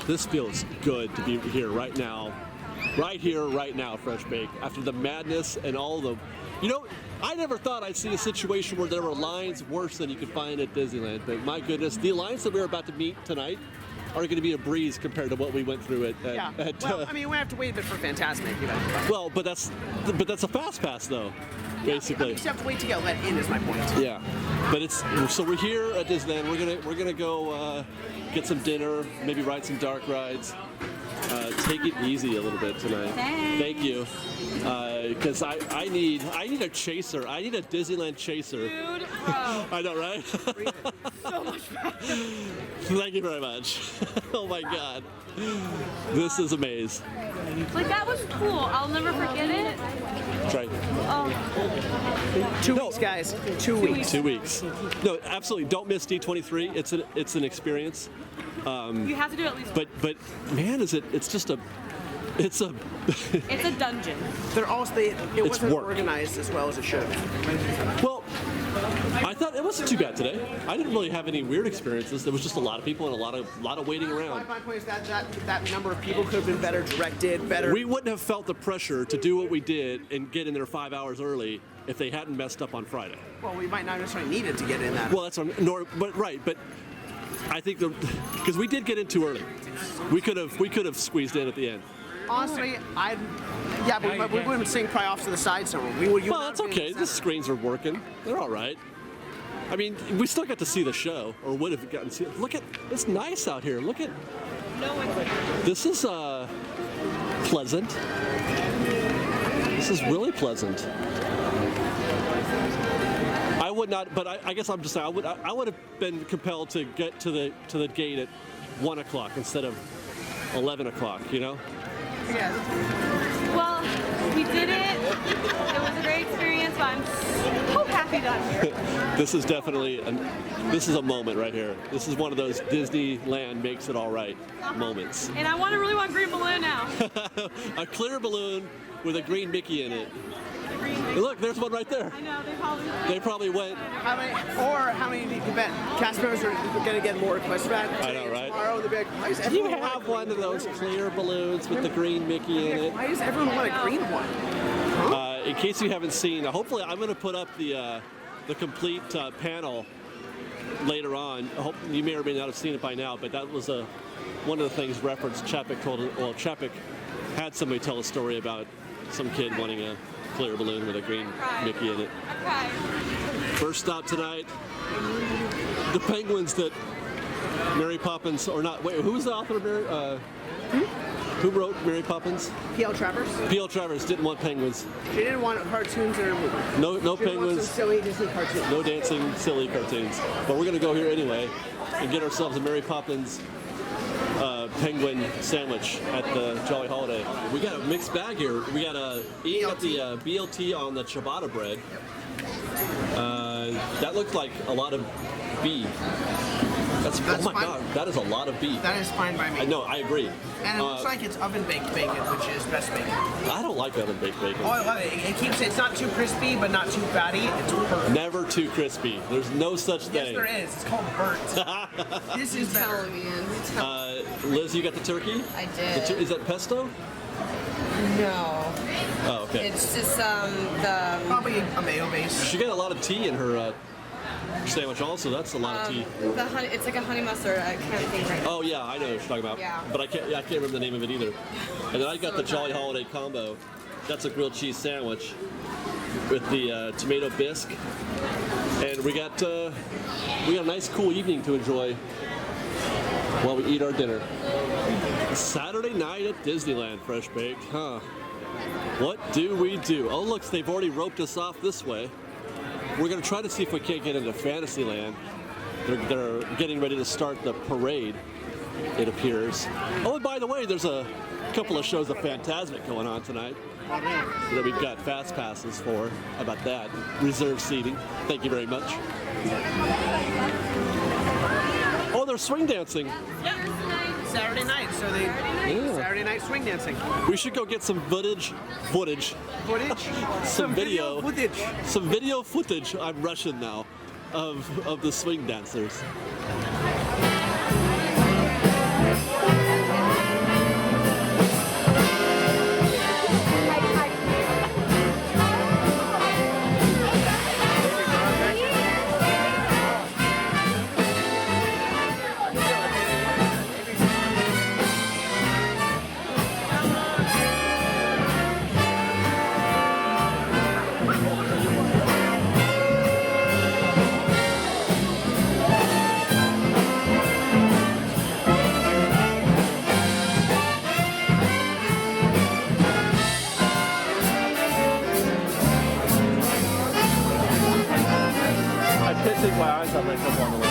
This feels good to be here right now. Right here, right now, Fresh Bake. After the madness and all the... You know, I never thought I'd see a situation where there were lines worse than you could find at Disneyland. But my goodness, the lines that we're about to meet tonight are going to be a breeze compared to what we went through well, I mean, we have to wait a bit for Fantasmic. Well, but that's a fast pass, though. Basically, you have to wait to get let in. Is my point. Yeah, but so we're here at Disneyland. We're gonna go get some dinner, maybe ride some dark rides. Take it easy a little bit tonight. Thank you, because I need a chaser. I need a Disneyland chaser. Dude, I know, right? so much fun. Thank you very much. Oh my God, this is a maze. Like, that was cool. I'll never forget it. That's right. Oh. 2 weeks, guys. 2 weeks. 2 weeks. No, absolutely. Don't miss D23. It's an experience. You have to do it at least. But man, it's a It's a dungeon. It wasn't work. organized as well as it should have. Well, I thought it wasn't too bad today. I didn't really have any weird experiences. There was just a lot of people and a lot of waiting around. My point is that number of people could have been better directed, better. We wouldn't have felt the pressure to do what we did and get in there 5 hours early if they hadn't messed up on Friday. Well, we might not necessarily need it to get in that. Well, that's but I think because we did get in too early. We could have squeezed in at the end. Honestly, but we would have been sitting probably off to the side somewhere. Well, that's okay. The screens are working. They're all right. I mean, we still got to see the show, or would have gotten to see it. Look at, it's nice out here. Look at. No one's like, this is pleasant. This is really pleasant. I would not, but I guess I'm just saying I would have been compelled to get to the gate at 1 o'clock instead of 11 o'clock. You know. Yeah. well, we did it. It was a great experience, but I'm so happy that I'm here. This is definitely this is a moment right here. This is one of those Disneyland makes it all right moments. And I really want a green balloon now. A clear balloon with a green Mickey in it. Green Hey, look, there's one right there. I know, They probably went. How many do you bet cast members are going to get more requests for that? I know, right? Tomorrow, they'll be like, why does Do you everyone want have one of those clear balloons with the green Mickey in it? Why does everyone want a green one? In case you haven't seen, hopefully I'm going to put up the complete panel later on. I hope you may or may not have seen it by now, but that was one of the things referenced. Chapek had somebody tell a story about some kid wanting a clear balloon with a green Mickey in it. Okay. First stop tonight, the penguins that Mary Poppins, or not, wait, who was the author of Mary? Who wrote Mary Poppins? P.L. Travers? P.L. Travers didn't want penguins. She didn't want cartoons in her movie. No She didn't want penguins. some silly Disney cartoons. No dancing, silly cartoons. But we're going to go here anyway and get ourselves a Mary Poppins penguin sandwich at the Jolly Holiday. We got a mixed bag here. We got eating up the BLT on the ciabatta bread. That looked like a lot of beef. That's oh my fine. God, that is a lot of beef. That is fine by me. I know, I agree. And it looks like it's oven-baked bacon, which is best bacon. I don't like oven baked bacon. Oh, I love it. It's not too crispy, but not too fatty. It's perfect. Never too crispy. There's no such thing. Yes, there is. It's called burnt. This is better. Liz, you got the turkey? I did. Is that pesto? No. Oh, okay. It's just the. Probably a mayo base. She got a lot of tea in her sandwich also. That's a lot of tea. The honey. It's like a honey mustard. I can't think right now. Oh yeah, I know what you're talking about. Yeah. But I can't remember the name of it either. And then I got the Jolly Holiday combo. That's a grilled cheese sandwich with the tomato bisque. And we got a nice cool evening to enjoy while we eat our dinner. Saturday night at Disneyland, Fresh Baked, huh? What do we do? Oh look, they've already roped us off this way. We're gonna try to see if we can't get into Fantasyland. They're getting ready to start the parade, it appears. Oh, and by the way, there's a couple of shows of Fantasmic going on tonight that we've got fast passes for. How about that? Reserved seating. Thank you very much. Oh, they're swing dancing. Saturday night, so they Saturday night swing dancing. We should go get some footage, some video footage. I'm Russian now, of the swing dancers. think my eyes have makeup on the way.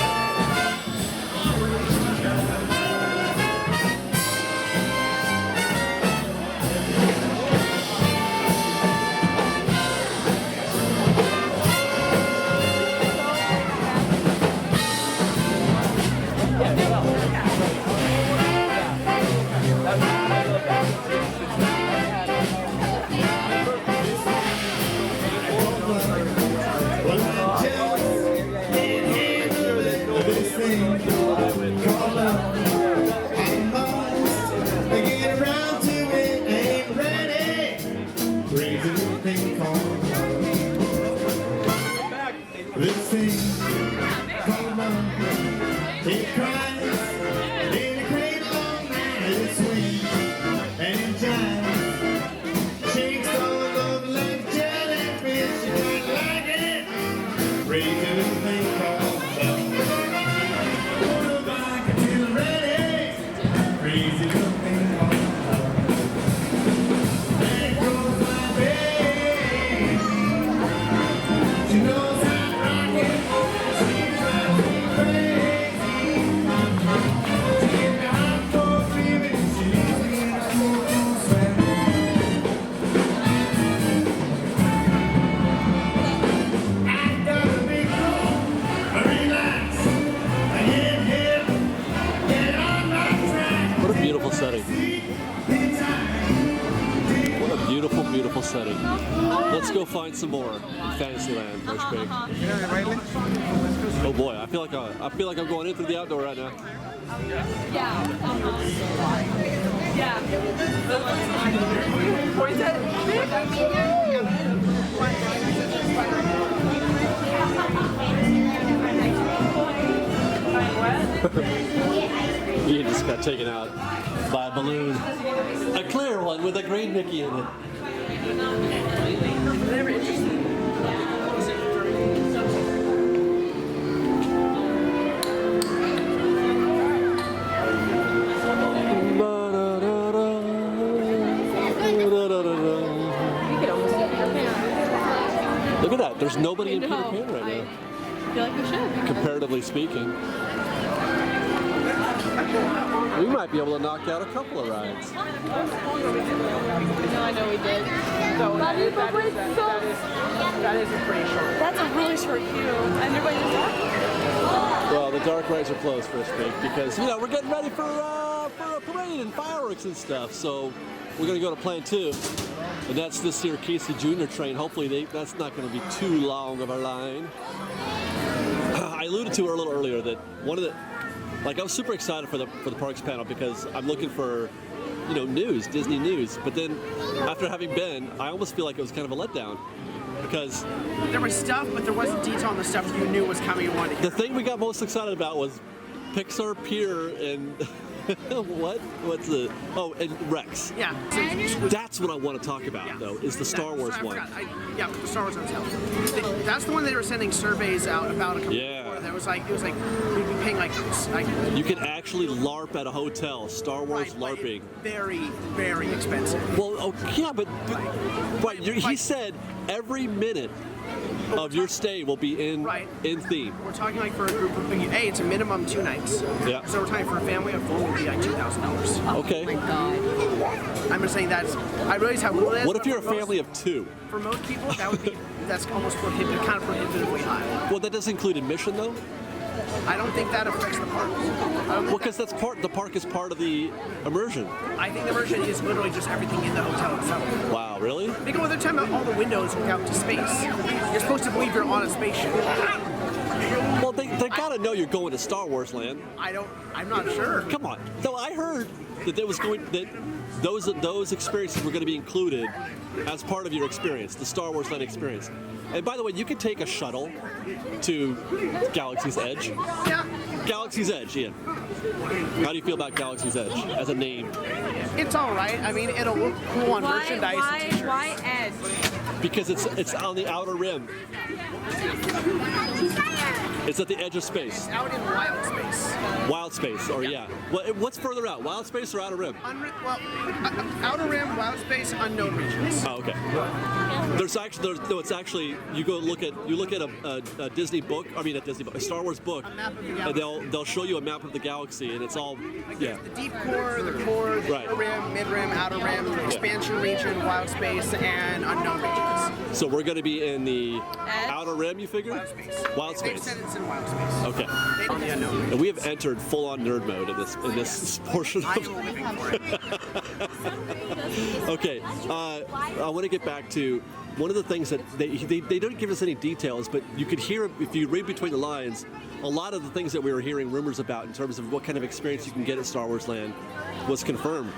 Beautiful setting. Let's go find some more in Fantasyland, First Big. Oh boy, I feel like I'm going in through the outdoor right now. Yeah. Yeah. You just got taken out by a balloon. A clear one with a green Mickey in it. Look at that. There's nobody in Peter Pan right now. I feel like we should. Comparatively speaking. We might be able to knock out a couple of rides. No, I know we did. So that is a pretty short. That's a really short queue. And everybody just Well, the dark rides are closed for us, Big, because we're getting ready for a parade and fireworks and stuff. So we're gonna go to Plan 2, and that's this here Casey Jr. train. Hopefully that's not gonna be too long of a line. I alluded to a little earlier that one of the I was super excited for the parks panel because I'm looking for, news, Disney news. But then after having been, I almost feel like it was kind of a letdown because there was stuff, but there wasn't detail on the stuff you knew was coming and wanted to hear. The thing we got most excited about was Pixar Pier and what's the and Rex. Yeah. That's what I want to talk about though, is the Star Wars one. The Star Wars Hotel. That's the one they were sending surveys out about a couple before. That was it was like we'd be paying like you can actually LARP at a hotel. Star Wars LARPing. Very, very expensive. Well, he said every minute of your stay will be in theme. We're talking like for a group of it's a minimum 2 nights. Yeah. So we're talking for a family of 4 would be like $2,000. Okay. Oh my God. I'm just saying I realize how little it is. What if you're a family of 2? For most people, that's almost kind of prohibitively high. Well, that does include admission though. I don't think that affects the park. Well, because the park is part of the immersion. I think the immersion is literally just everything in the hotel itself. Wow, really? Think of they're talking about all the windows look out to space. You're supposed to believe you're on a spaceship. Well, they gotta know you're going to Star Wars Land. I'm not sure. Come on. No, I heard that those experiences were going to be included as part of your experience, the Star Wars Land experience. And by the way, you can take a shuttle to Galaxy's Edge. Yeah. Galaxy's Edge, Ian. How do you feel about Galaxy's Edge as a name? It's all right. I mean, it'll look cool on merchandise and t-shirts. Why Edge? because it's on the outer rim. It's at the edge of space. It's out in wild space. Wild space, or yeah. What's further out? Wild space or outer rim? Outer rim, wild space, unknown regions. Oh, okay. It's actually you look at a Disney book. I mean, a Star Wars book, and they'll show you a map of the galaxy, and it's all The deep core, the core, the Right. inner rim, mid rim, outer rim, expansion region, wild space, and unknown regions. So we're going to be in the outer rim, you figure? Wild space. Wild They've space. said it's in wild space. Okay. On the unknown region. And we have entered full-on nerd mode in this portion I of. am living for it. Okay. I want to get back to one of the things that they don't give us any details, but you could hear if you read between the lines. A lot of the things that we were hearing rumors about in terms of what kind of experience you can get at Star Wars Land was confirmed.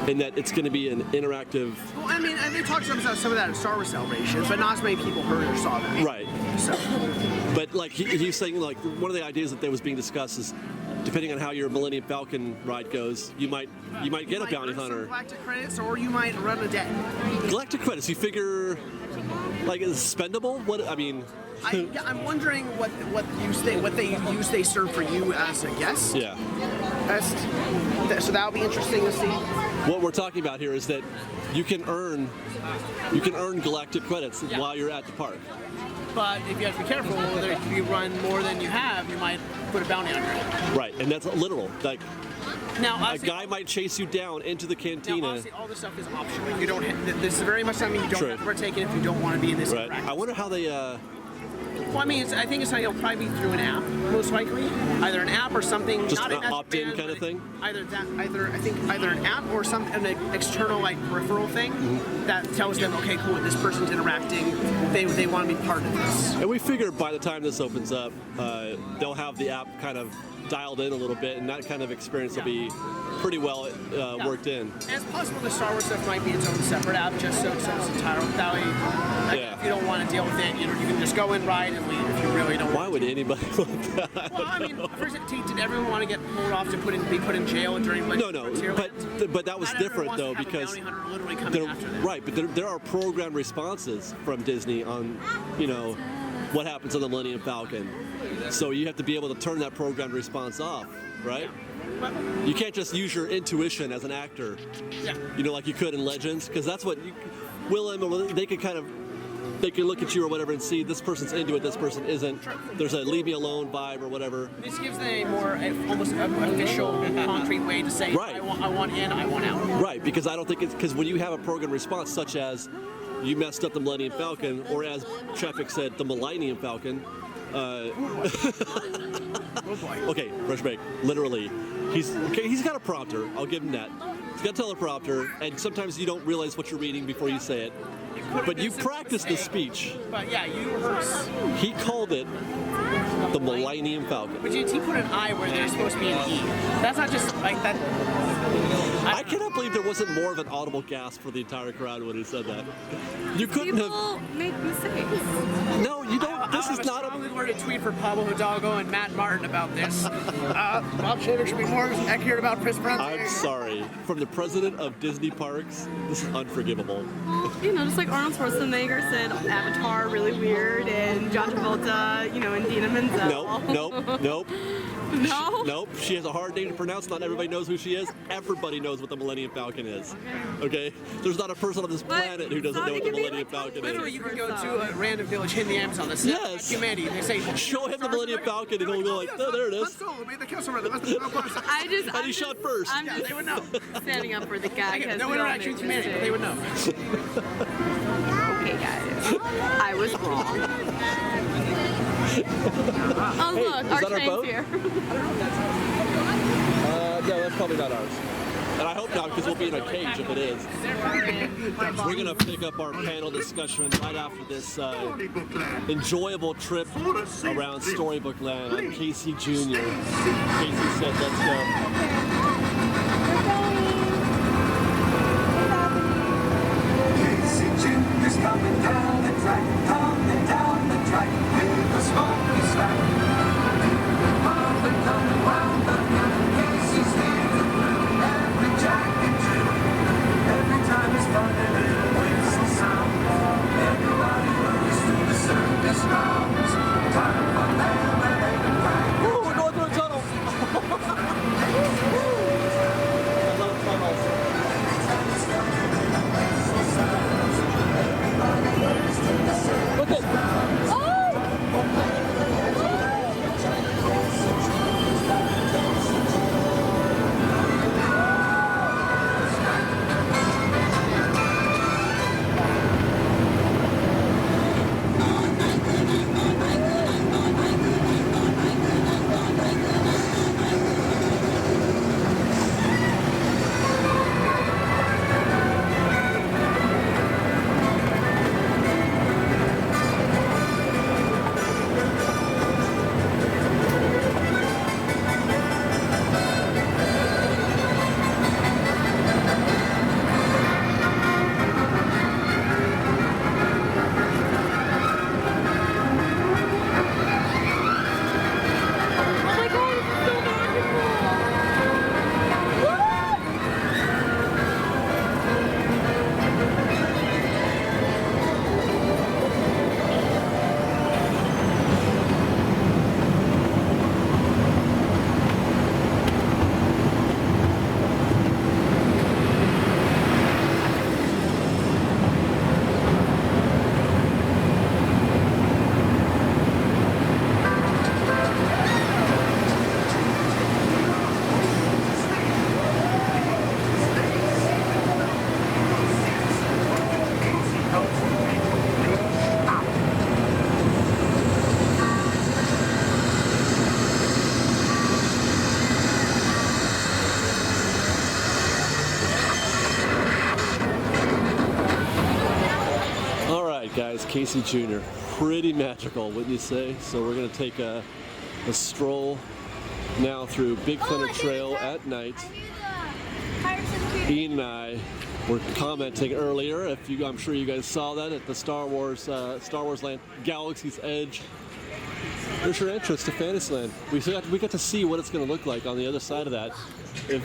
In that it's going to be an interactive. Well, I mean, they talked about some of that at Star Wars Celebrations, but not as many people heard or saw that. Right. So, But like he's saying, like one of the ideas that was being discussed is, depending on how your Millennium Falcon ride goes, you might get a bounty earn some hunter. Galactic credits, or you might run a debt. Galactic credits. You figure, like, is spendable? What I mean. I'm wondering what they serve for you as a guest. Yeah. So that'll be interesting to see. What we're talking about here is that you can earn galactic credits while you're at the park. But if you have to be careful, if you run more than you have, you might put a bounty on your head. Right, and that's literal. Like Now, a guy might chase you down into the Now, cantina. honestly, all this stuff is optional. You don't. This is very much something you don't True. have to partake in if you don't want to be in this. Right. practice. I wonder how they. Well, I mean, I think it'll probably be through an app, most likely. Either an app or something. Just not an as opt-in banned, kind of but thing? Either an app or an external peripheral thing that tells them, okay, cool, this person's interacting. They want to be part of this. And we figure by the time this opens up, they'll have the app kind of dialed in a little bit, and that kind of experience will be pretty well worked in. And it's possible the Star Wars stuff might be its own separate app, just so it's entirely. That way, if you don't want to deal with it, you can just go in, ride, and leave if you really don't. Why would anybody want that? Well, I mean, first, did everyone want to get pulled off to be put in jail during No, but that was different though because there are program responses from Disney on what happens on the Millennium Falcon, so you have to be able to turn that program response off, right? You can't just use your intuition as an actor, like you could in Legends, because that's what they can look at you or whatever and see this person's into it, this person isn't. There's a leave me alone vibe or whatever. This gives them a more almost official, concrete way to say, right. I want in, I want out. Right, because I don't think it's because when you have a program response such as you messed up the Millennium Falcon, or as Traffic said, the Millennium Falcon. Okay, fresh break. Literally, he's got a prompter. I'll give him that. He's got a teleprompter, and sometimes you don't realize what you're reading before you say it. But you practice the speech. But yeah, you rehearse. He called it the Millennium Falcon. But he put an I where there's supposed to be an E. That's not just like that. I cannot believe there wasn't more of an audible gasp for the entire crowd when he said that. You couldn't People have. make mistakes. No, you don't. This is not a. I strongly worded tweet for Pablo Hidalgo and Matt Martin about this. Bob Shaver should be more accurate about Chris Brown. I'm sorry. From the president of Disney Parks, this is unforgivable. Just like Arnold Schwarzenegger said, Avatar really weird, and John Travolta, and Dina Menzel. Nope. No? Nope. She has a hard name to pronounce. Not everybody knows who she is. Everybody knows what the Millennium Falcon is. Okay? There's not a person on this planet who doesn't know what the Millennium Falcon Literally, is. you can go to a random village in the Amazon that says Yes. humanity. They say, Show him the Millennium Falcon and he'll go like, oh, there it is. And he shot first. I'm just They would know. standing up for the gag. No interaction with humanity, but they would know. Okay, guys. I was wrong. Oh, look, is our that our train's boat? here. No, that's probably not ours. And I hope not, because we'll be in a cage if it is. We're going to pick up our panel discussion right after this enjoyable trip around Storybook Land on Casey Jr. Casey said, let's go. Coming down the track with a smoky stack. Coming round the moon, Casey's here to blue. Every jack and Jill, every time he's running, it whistle sound. guys, Casey Jr. Pretty magical, wouldn't you say? So we're gonna take a stroll now through Big Thunder Trail at night. Ian and I were commenting earlier. I'm sure you guys saw that at the Star Wars Land, Galaxy's Edge. There's your entrance to Fantasyland. We got to see what it's going to look like on the other side of that.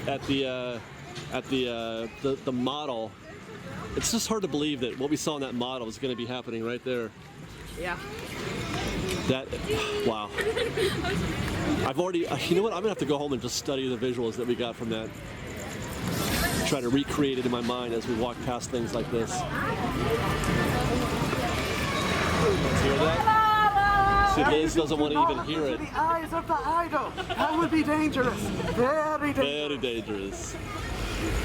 At the model. It's just hard to believe that what we saw in that model is going to be happening right there. Yeah. Wow. I've already, you know what? I'm gonna have to go home and just study the visuals that we got from that. Try to recreate it in my mind as we walk past things like this. Let's hear that. See, Liz doesn't want to even hear it. The eyes of the idol. That would be dangerous. Very dangerous. Very dangerous.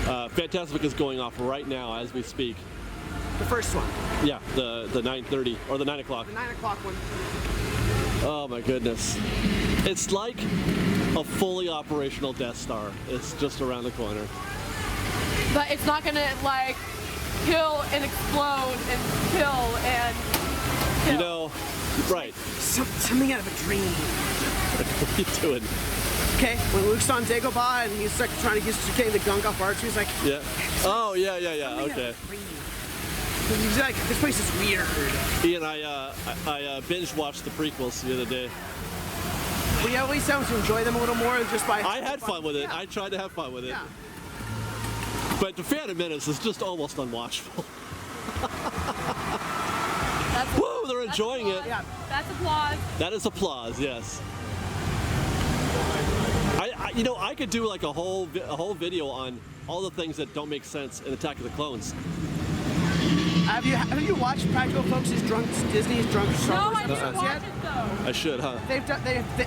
Fantasmic is going off right now as we speak. The first one. Yeah, the 9:30 or the 9 o'clock. The 9 o'clock one. Oh my goodness. It's like a fully operational Death Star. It's just around the corner. But it's not gonna like kill and explode and kill and kill. You know, right. Something out of a dream. What are you doing? Okay, when Luke's on Dagobah and he's like trying to get the gunk off R2, he's like, Yeah. Oh, yeah, okay. He's like, this place is weird. Ian, I binge watched the prequels the other day. We at least have to enjoy them a little more just by. I had fun with it. Yeah. I tried to have fun with it. Yeah. But The Phantom Menace is just almost unwatchable. Woo, they're enjoying it. Yeah. That's applause. That is applause, yes. I could do like a whole video on all the things that don't make sense in Attack of the Clones. Have you watched Practical Folks' Disney's Drunk Star No, I Wars didn't episodes watch yet? it though. I should, huh?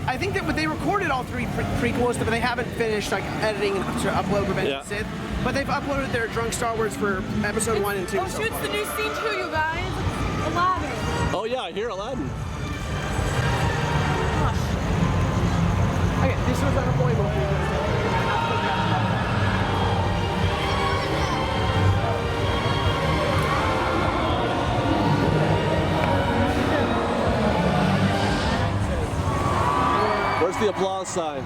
I think that they recorded all three prequels, but they haven't finished like editing to upload Revenge of the Sith. But they've uploaded their Drunk Star Wars for episode 1 and 2. Oh shoot, it's the new scene too, you guys. Aladdin. Oh yeah, I hear Aladdin. Okay, this was unavoidable. Where's the applause sign?